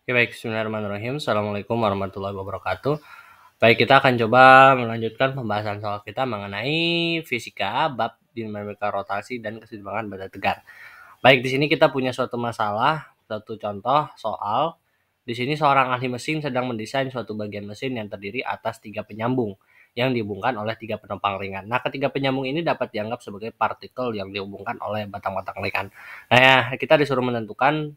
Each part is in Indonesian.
Oke, baik, bismillahirrahmanirrahim. Assalamualaikum warahmatullahi wabarakatuh. Baik, kita akan coba melanjutkan pembahasan soal kita mengenai fisika, bab dinamika rotasi dan keseimbangan benda tegar. Baik, di sini kita punya suatu masalah, satu contoh soal. Di sini seorang ahli mesin sedang mendesain suatu bagian mesin yang terdiri atas 3 penyambung yang dihubungkan oleh 3 penopang ringan. Nah, ketiga penyambung ini dapat dianggap sebagai partikel yang dihubungkan oleh batang-batang ringan. Nah, ya, kita disuruh menentukan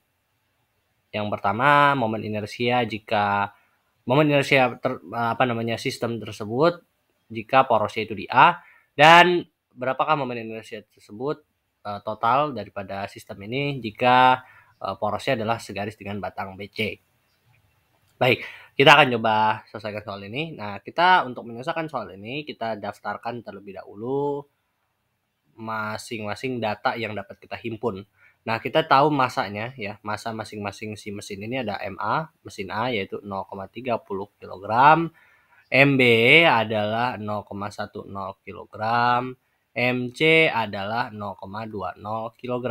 yang pertama momen inersia jika sistem tersebut jika porosnya itu di A, dan berapakah momen inersia tersebut total daripada sistem ini jika porosnya adalah segaris dengan batang BC. Baik, kita akan coba selesaikan soal ini. Nah, kita untuk menyelesaikan soal ini kita daftarkan terlebih dahulu masing-masing data yang dapat kita himpun. Nah, kita tahu masanya ya, masa masing-masing si mesin ini ada MA, mesin A yaitu 0,30 kg, MB adalah 0,10 kg, MC adalah 0,20 kg.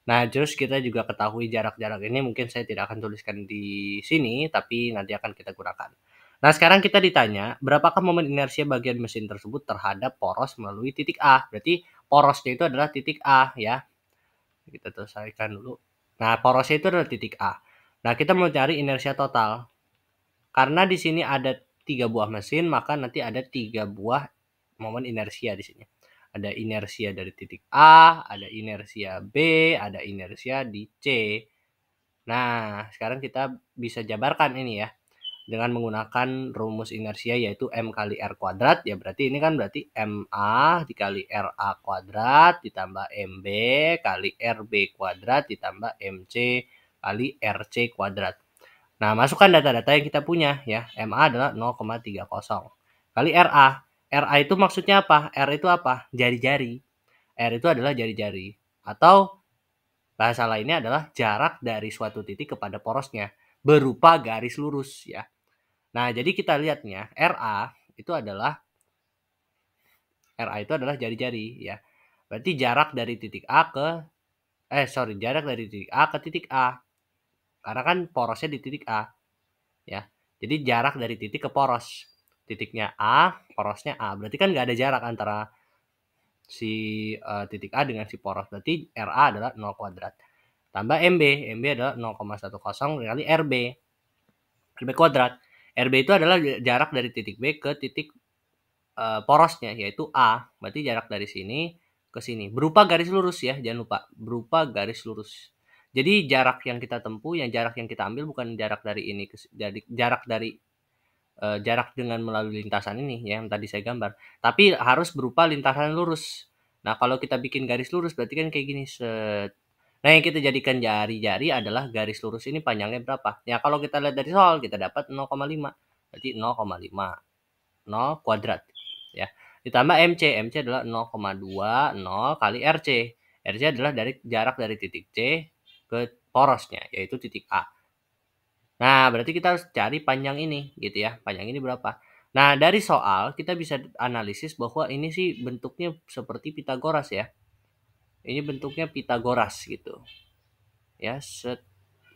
Nah, terus kita juga ketahui jarak-jarak ini mungkin saya tidak akan tuliskan di sini, tapi nanti akan kita gunakan. Nah, sekarang kita ditanya, berapakah momen inersia bagian mesin tersebut terhadap poros melalui titik A? Berarti porosnya itu adalah titik A ya. Kita selesaikan dulu. Nah, porosnya itu adalah titik A. Nah, kita mau cari inersia total. Karena di sini ada 3 buah mesin, maka nanti ada 3 buah momen inersia di sini. Ada inersia dari titik A, ada inersia B, ada inersia di C. Nah, sekarang kita bisa jabarkan ini ya dengan menggunakan rumus inersia yaitu M kali R kuadrat. Ya berarti ini kan berarti MA dikali RA kuadrat ditambah MB kali RB kuadrat ditambah MC kali RC kuadrat. Nah, masukkan data-data yang kita punya ya. MA adalah 0,30 kali RA. RA itu maksudnya apa? R itu apa? Jari-jari. R itu adalah jari-jari. Atau bahasa lainnya adalah jarak dari suatu titik kepada porosnya berupa garis lurus ya. Nah, jadi kita lihatnya RA itu adalah jari-jari ya. Berarti jarak dari titik A ke jarak dari titik A ke titik A. Karena kan porosnya di titik A ya. Jadi jarak dari titik ke poros. Titiknya A, porosnya A. Berarti kan nggak ada jarak antara si titik A dengan si poros. Berarti RA adalah 0 kuadrat. Tambah MB. MB adalah 0,10 kali RB. RB kuadrat. RB itu adalah jarak dari titik B ke titik porosnya, yaitu A. Berarti jarak dari sini ke sini. Berupa garis lurus ya, jangan lupa. Berupa garis lurus. Jadi jarak yang kita tempuh, jarak yang kita ambil bukan jarak dari ini, jarak dengan melalui lintasan ini ya, yang tadi saya gambar. Tapi harus berupa lintasan lurus. Nah, kalau kita bikin garis lurus berarti kan kayak gini. Nah, yang kita jadikan jari-jari adalah garis lurus ini panjangnya berapa? Ya, kalau kita lihat dari soal kita dapat 0,5. Berarti 0,5. 0 kuadrat ya. Ditambah MC. MC adalah 0,20 kali RC. RC adalah dari jarak dari titik C ke porosnya, yaitu titik A. Nah, berarti kita harus cari panjang ini gitu ya. Panjang ini berapa? Nah, dari soal kita bisa analisis bahwa ini sih bentuknya seperti Pitagoras ya. Ini bentuknya Pitagoras gitu. Ya, set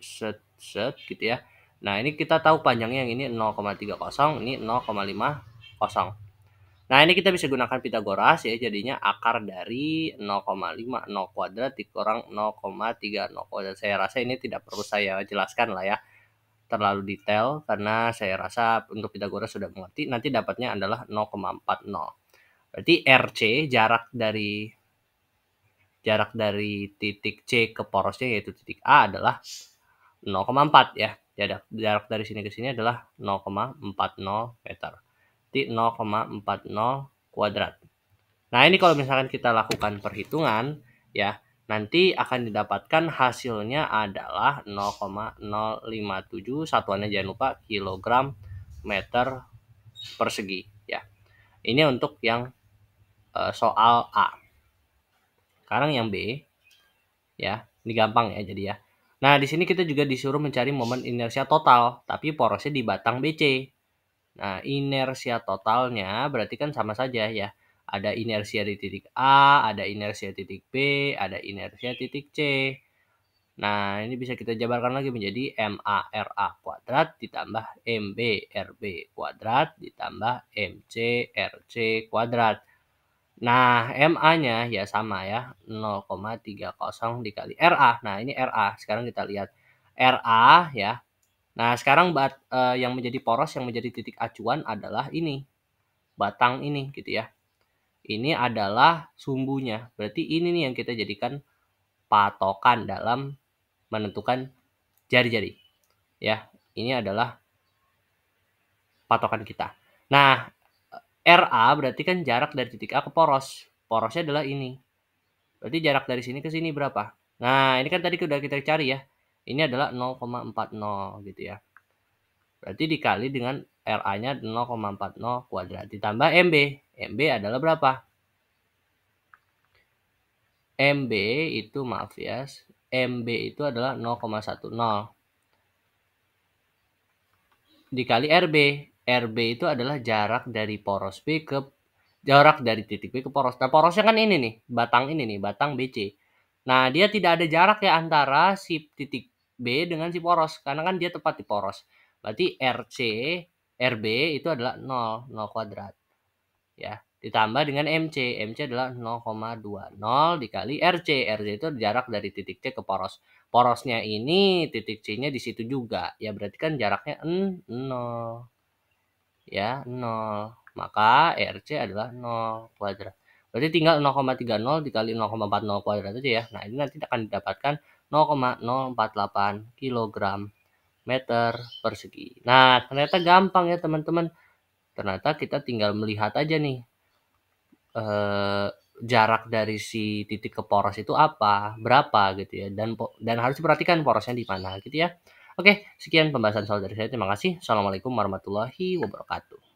set set gitu ya. Nah, ini kita tahu panjangnya yang ini 0,30, ini 0,50. Nah, ini kita bisa gunakan Pitagoras ya, jadinya akar dari 0,5 0 kuadrat dikurang 0,30 kuadrat. Saya rasa ini tidak perlu saya jelaskan lah ya terlalu detail karena saya rasa untuk Pitagoras sudah mengerti. Nanti dapatnya adalah 0,40. Berarti RC jarak dari titik C ke porosnya yaitu titik A adalah 0,4 ya. Jarak dari sini ke sini adalah 0,40 meter. Berarti 0,40 kuadrat. Nah, ini kalau misalkan kita lakukan perhitungan ya, nanti akan didapatkan hasilnya adalah 0,057, satuannya jangan lupa kilogram meter persegi ya. Ini untuk yang soal A. Sekarang yang B ya, ini gampang ya jadi ya. Nah, di sini kita juga disuruh mencari momen inersia total, tapi porosnya di batang BC. Nah, inersia totalnya berarti kan sama saja ya. Ada inersia di titik A, ada inersia titik B, ada inersia titik C. Nah, ini bisa kita jabarkan lagi menjadi MA/RA kuadrat ditambah MB/RB kuadrat ditambah MC/RC kuadrat. Nah, MA-nya ya sama ya, 0,30 dikali RA. Nah, ini RA. Sekarang kita lihat RA ya. Nah, sekarang yang menjadi poros, yang menjadi titik acuan adalah ini, batang ini gitu ya. Ini adalah sumbunya. Berarti ini nih yang kita jadikan patokan dalam menentukan jari-jari. Ya, ini adalah patokan kita. Nah, RA berarti kan jarak dari titik A ke poros. Porosnya adalah ini. Berarti jarak dari sini ke sini berapa? Nah, ini kan tadi udah kita cari ya. Ini adalah 0,40 gitu ya. Berarti dikali dengan RA-nya 0,40 kuadrat ditambah MB. MB adalah berapa? MB itu maaf ya. MB itu adalah 0,10 dikali RB. RB itu adalah jarak dari poros B ke jarak dari titik B ke poros. Nah, porosnya kan ini nih, batang ini nih, batang BC. Nah, dia tidak ada jarak ya antara si titik B dengan si poros karena kan dia tepat di poros. Berarti RB itu adalah 0 kuadrat. Ya, ditambah dengan MC. MC adalah 0,20 dikali RC. RC itu jarak dari titik C ke poros. Porosnya ini titik C-nya di situ juga. Ya, berarti kan jaraknya 0. Ya, 0. Maka RC adalah 0 kuadrat. Berarti tinggal 0,30 dikali 0,40 kuadrat aja ya. Nah, ini nanti akan didapatkan 0,048 kilogram meter persegi. Nah, ternyata gampang ya teman-teman. Ternyata kita tinggal melihat aja nih jarak dari si titik ke poros itu berapa gitu ya, dan harus diperhatikan porosnya di mana gitu ya. Oke, sekian pembahasan soal dari saya. Terima kasih. Assalamualaikum warahmatullahi wabarakatuh.